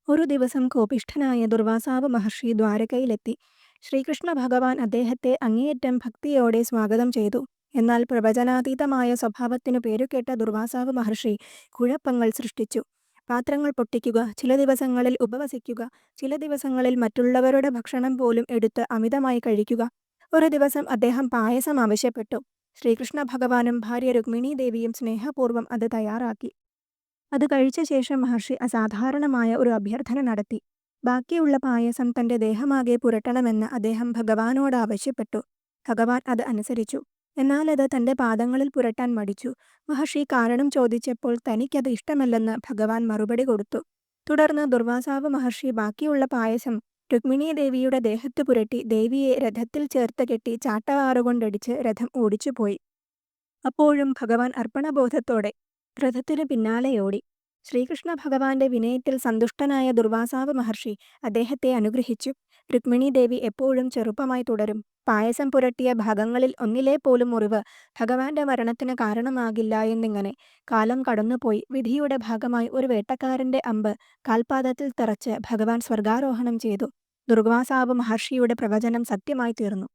ഒരു ദിവസം കോപിഷ്ഠനായ ദുർവാസാവ് മഹർഷി ദ്വാരകയിലെത്തി. ശ്രീകൃഷ്ണ ഭഗവാൻ അദ്ദേഹത്തെ അങ്ങേയറ്റം ഭക്തിയോടെ സ്വാഗതം ചെയ്തു. എന്നാൽ പ്രവചനാതീതമായ സ്വഭാവത്തിനു പേരുകേട്ട ദുർവാസാവ് മഹർഷി കുഴപ്പങ്ങൾ സൃഷ്ടിച്ചു. പാത്രങ്ങൾ പൊട്ടിക്കുക, ചില ദിവസങ്ങളിൽ ഉപവസിക്കുക, ചില ദിവസങ്ങളിൽ മറ്റുള്ളവരുടെ ഭക്ഷണം പോലും എടുത്ത് അമിതമായി കഴിക്കുക. ഒരു ദിവസം അദ്ദേഹം പായസം ആവശ്യപ്പെട്ടു. ശ്രീകൃഷ്ണ ഭഗവാനും ഭാര്യ രുക്മിണീ ദേവിയും സ്നേഹപൂർവ്വം അത് തയ്യാറാക്കി. അത് കഴിച്ച ശേഷം മഹർഷി അസാധാരണമായ ഒരു അഭ്യർത്ഥന നടത്തി. ബാക്കിയുള്ള പായസം തന്റെ ദേഹമാകെ പുരട്ടണമെന്ന് അദ്ദേഹം ഭഗവാനോട് ആവശ്യപ്പെട്ടു. ഭഗവാൻ അത് അനുസരിച്ചു. എന്നാൽ അത് തന്റെ പാദങ്ങളിൽ പുരട്ടാൻ മടിച്ചു. മഹർഷി കാരണം ചോദിച്ചപ്പോൾ തനിക്കത് ഇഷ്ടമല്ലെന്ന് ഭഗവാൻ മറുപടി കൊടുത്തു. തുടർന്ന് ദുർവാസാവ് മഹർഷി ബാക്കിയുള്ള പായസം രുക്മിണീ ദേവിയുടെ ദേഹത്ത് പുരട്ടി ദേവിയെ രഥത്തിൽ ചേർത്ത് കെട്ടി ചാട്ടവാറുകൊണ്ടടിച്ച് രഥം ഓടിച്ചുപോയി. അപ്പോഴും ഭഗവാൻ അർപ്പണബോധത്തോടെ രഥത്തിനു പിന്നാലെയോടി. ശ്രീകൃഷ്ണ ഭഗവാന്റെ വിനയത്തിൽ സന്തുഷ്ടനായ ദുർവാസാവ് മഹർഷി അദ്ദേഹത്തെ അനുഗ്രഹിച്ചു. രുക്മിണീ ദേവി എപ്പോഴും ചെറുപ്പമായി തുടരും. പായസം പുരട്ടിയ ഭാഗങ്ങളിൽ ഒന്നിലെ പോലും മുറിവ് ഭഗവാന്റെ മരണത്തിന് കാരണമാകില്ല എന്നിങ്ങനെ കാലം കടന്നുപോയി. വിധിയുടെ ഭാഗമായി ഒരു വേട്ടക്കാരന്റെ അമ്പ് കാൽപാദത്തിൽ തറച്ച് ഭഗവാൻ സ്വർഗാരോഹണം ചെയ്തു. ദുർവാസാവ് മഹർഷിയുടെ പ്രവചനം സത്യമായി തീർന്നു.